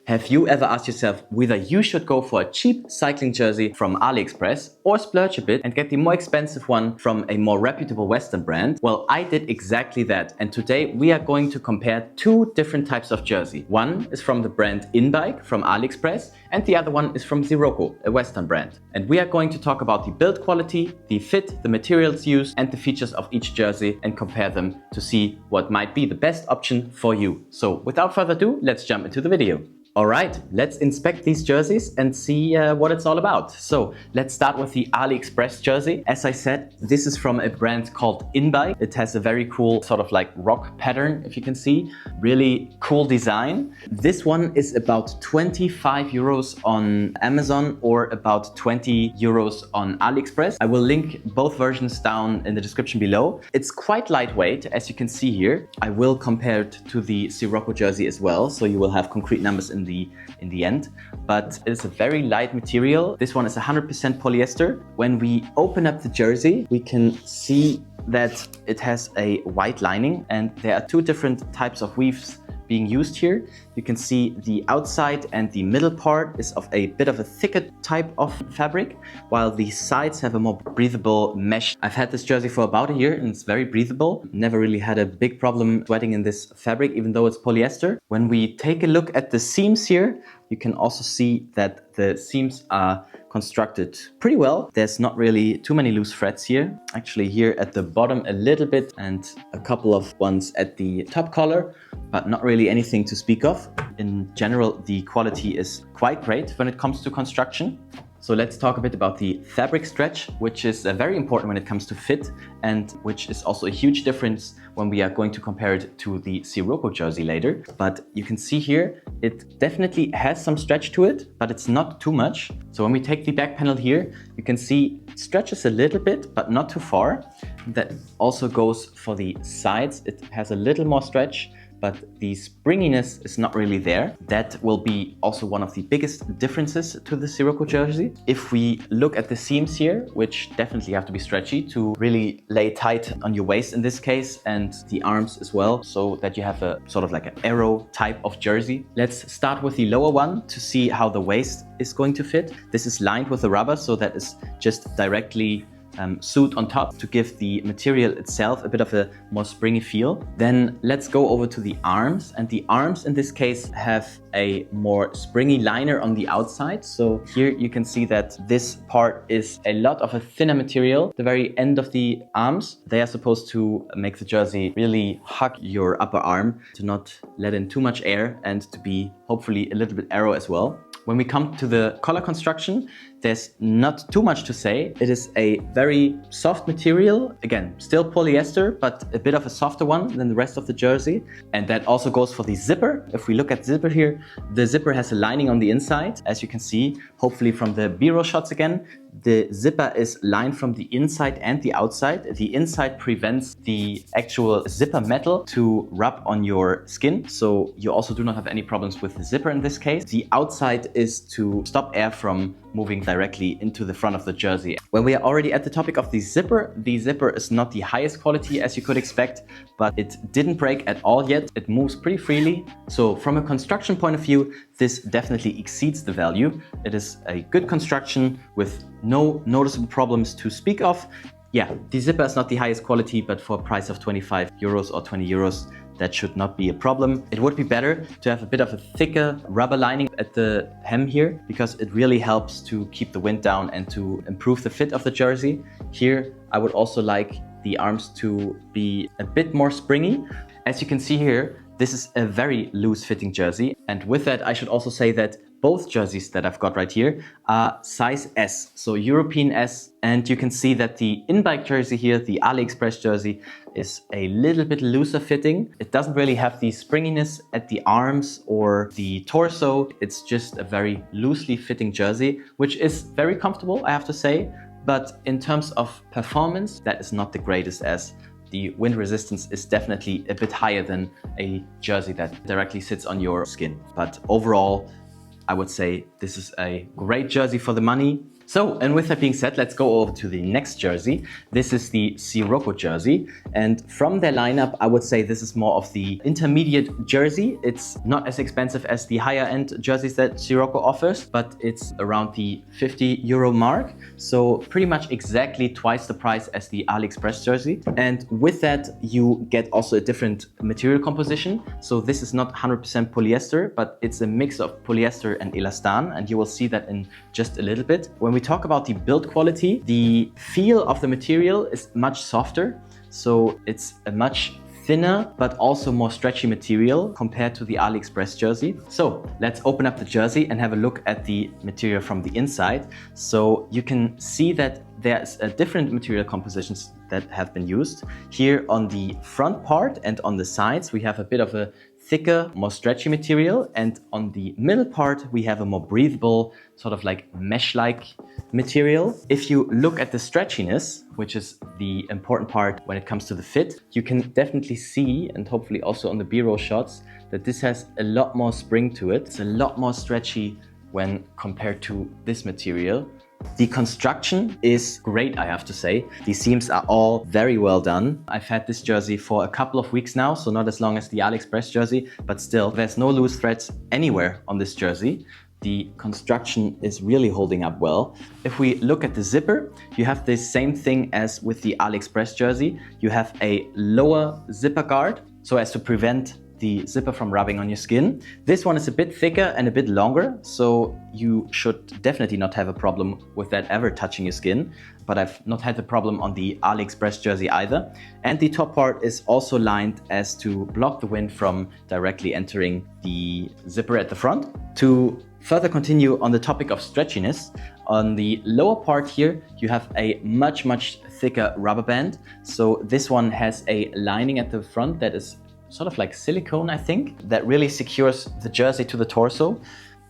Have you ever asked yourself whether you should go for a cheap cycling jersey from AliExpress or splurge a bit and get the more expensive one from a more reputable Western brand? Well, I did exactly that, and today we are going to compare two different types of jersey. One is from the brand InBike from AliExpress and the other one is from Siroko, a Western brand. And we are going to talk about the build quality, the fit, the materials used and the features of each jersey and compare them to see what might be the best option for you. So without further ado, let's jump into the video. Alright, let's inspect these jerseys and see what it's all about. So let's start with the AliExpress jersey. As I said, this is from a brand called InBike. It has a very cool sort of like rock pattern, if you can see. Really cool design. This one is about 25 euros on Amazon or about 20 euros on AliExpress. I will link both versions down in the description below. It's quite lightweight, as you can see here. I will compare it to the Siroko jersey as well, so you will have concrete numbers in the end, but it's a very light material. This one is 100% polyester. When we open up the jersey, we can see that it has a white lining and there are two different types of weaves being used here. You can see the outside and the middle part is of a bit of a thicker type of fabric, while the sides have a more breathable mesh. I've had this jersey for about a year and it's very breathable. Never really had a big problem sweating in this fabric, even though it's polyester. When we take a look at the seams here, you can also see that the seams are constructed pretty well. There's not really too many loose threads here. Actually here at the bottom a little bit and a couple of ones at the top collar, but not really anything to speak of. In general, the quality is quite great when it comes to construction. So let's talk a bit about the fabric stretch, which is very important when it comes to fit and which is also a huge difference when we are going to compare it to the Siroko jersey later. But you can see here, it definitely has some stretch to it, but it's not too much. So when we take the back panel here, you can see it stretches a little bit, but not too far. That also goes for the sides. It has a little more stretch, but the springiness is not really there. That will be also one of the biggest differences to the Siroko jersey. If we look at the seams here, which definitely have to be stretchy to really lay tight on your waist in this case, and the arms as well, so that you have a sort of like an arrow type of jersey. Let's start with the lower one to see how the waist is going to fit. This is lined with the rubber, so that is just directly sewed on top to give the material itself a bit of a more springy feel. Then let's go over to the arms, and the arms in this case have a more springy liner on the outside. So here you can see that this part is a lot of a thinner material. The very end of the arms, they are supposed to make the jersey really hug your upper arm to not let in too much air and to be hopefully a little bit arrow as well. When we come to the collar construction, there's not too much to say. It is a very soft material. Again, still polyester, but a bit of a softer one than the rest of the jersey. And that also goes for the zipper. If we look at the zipper here, the zipper has a lining on the inside. As you can see, hopefully from the B-roll shots again, the zipper is lined from the inside and the outside. The inside prevents the actual zipper metal to rub on your skin, so you also do not have any problems with the zipper in this case. The outside is to stop air from moving directly into the front of the jersey. When we are already at the topic of the zipper is not the highest quality as you could expect, but it didn't break at all yet. It moves pretty freely. So from a construction point of view, this definitely exceeds the value. It is a good construction with no noticeable problems to speak of. Yeah, the zipper is not the highest quality, but for a price of 25 euros or 20 euros, that should not be a problem. It would be better to have a bit of a thicker rubber lining at the hem here, because it really helps to keep the wind down and to improve the fit of the jersey. Here, I would also like the arms to be a bit more springy. As you can see here, this is a very loose fitting jersey. And with that, I should also say that both jerseys that I've got right here are size S, so European S. And you can see that the InBike jersey here, the AliExpress jersey, is a little bit looser fitting. It doesn't really have the springiness at the arms or the torso. It's just a very loosely fitting jersey, which is very comfortable, I have to say. But in terms of performance, that is not the greatest, as the wind resistance is definitely a bit higher than a jersey that directly sits on your skin. But overall, I would say this is a great jersey for the money. So, and with that being said, let's go over to the next jersey. This is the Siroko jersey. And from their lineup, I would say this is more of the intermediate jersey. It's not as expensive as the higher end jerseys that Siroko offers, but it's around the €50 mark. So pretty much exactly twice the price as the AliExpress jersey. And with that, you get also a different material composition. So this is not 100% polyester, but it's a mix of polyester and elastan. And you will see that in just a little bit. When we talk about the build quality, the feel of the material is much softer. So it's a much thinner, but also more stretchy material compared to the AliExpress jersey. So let's open up the jersey and have a look at the material from the inside. So you can see that there's a different material compositions that have been used. Here on the front part and on the sides, we have a bit of a thicker, more stretchy material, and on the middle part we have a more breathable, sort of like mesh-like material. If you look at the stretchiness, which is the important part when it comes to the fit, you can definitely see, and hopefully also on the B-roll shots, that this has a lot more spring to it. It's a lot more stretchy when compared to this material. The construction is great, I have to say. The seams are all very well done. I've had this jersey for a couple of weeks now, so not as long as the AliExpress jersey, but still, there's no loose threads anywhere on this jersey. The construction is really holding up well. If we look at the zipper, you have the same thing as with the AliExpress jersey. You have a lower zipper guard, so as to prevent the zipper from rubbing on your skin. This one is a bit thicker and a bit longer, so you should definitely not have a problem with that ever touching your skin. But I've not had the problem on the AliExpress jersey either. And the top part is also lined as to block the wind from directly entering the zipper at the front. To further continue on the topic of stretchiness, on the lower part here, you have a much thicker rubber band. So this one has a lining at the front that is sort of like silicone, I think, that really secures the jersey to the torso.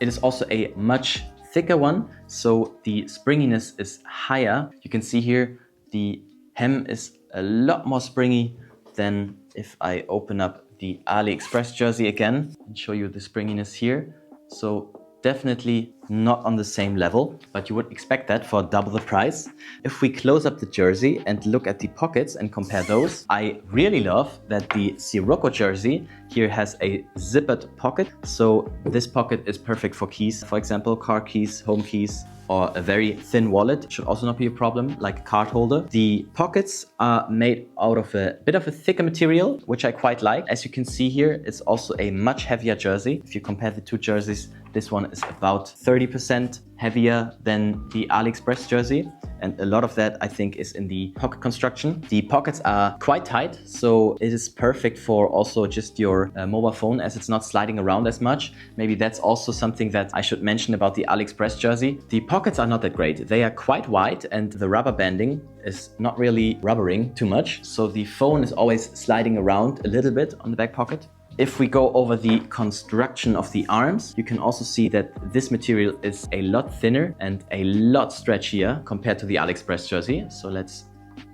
It is also a much thicker one, so the springiness is higher. You can see here the hem is a lot more springy than if I open up the AliExpress jersey again and show you the springiness here. So definitely not on the same level, but you would expect that for double the price. If we close up the jersey and look at the pockets and compare those, I really love that the Siroko jersey here has a zippered pocket. So this pocket is perfect for keys, for example, car keys, home keys, or a very thin wallet should also not be a problem, like a card holder. The pockets are made out of a bit of a thicker material, which I quite like. As you can see here, it's also a much heavier jersey. If you compare the two jerseys, this one is about 30% heavier than the AliExpress jersey. And a lot of that, I think, is in the pocket construction. The pockets are quite tight, so it is perfect for also just your mobile phone, as it's not sliding around as much. Maybe that's also something that I should mention about the AliExpress jersey. The pockets are not that great. They are quite wide and the rubber banding is not really rubbering too much. So the phone is always sliding around a little bit on the back pocket. If we go over the construction of the arms, you can also see that this material is a lot thinner and a lot stretchier compared to the AliExpress jersey. So let's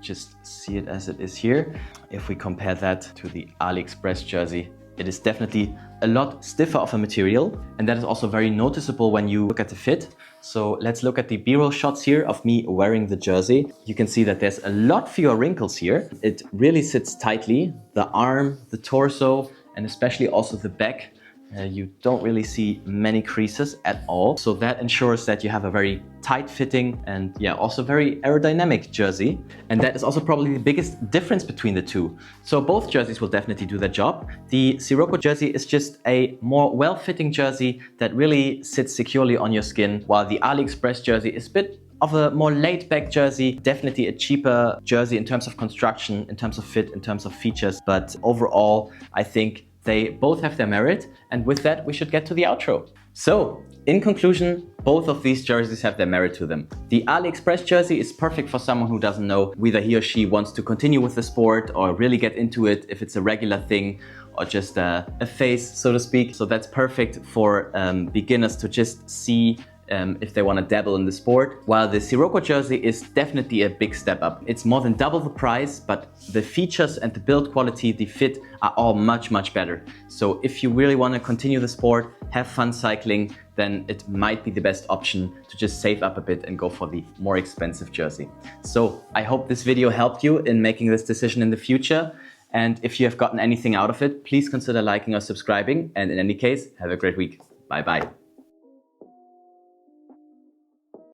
just see it as it is here. If we compare that to the AliExpress jersey, it is definitely a lot stiffer of a material, and that is also very noticeable when you look at the fit. So let's look at the B-roll shots here of me wearing the jersey. You can see that there's a lot fewer wrinkles here. It really sits tightly, the arm, the torso, and especially also the back. You don't really see many creases at all. So that ensures that you have a very tight fitting and also very aerodynamic jersey. And that is also probably the biggest difference between the two. So both jerseys will definitely do their job. The Siroko jersey is just a more well-fitting jersey that really sits securely on your skin, while the AliExpress jersey is a bit of a more laid-back jersey, definitely a cheaper jersey in terms of construction, in terms of fit, in terms of features. But overall, I think they both have their merit, and with that we should get to the outro. So, in conclusion, both of these jerseys have their merit to them. The AliExpress jersey is perfect for someone who doesn't know whether he or she wants to continue with the sport or really get into it, if it's a regular thing or just a phase, so to speak. So that's perfect for beginners to just see if they want to dabble in the sport, while the Siroko jersey is definitely a big step up. It's more than double the price, but the features and the build quality, the fit are all much better. So if you really want to continue the sport, have fun cycling, then it might be the best option to just save up a bit and go for the more expensive jersey. So I hope this video helped you in making this decision in the future. And if you have gotten anything out of it, please consider liking or subscribing. And in any case, have a great week. Bye bye.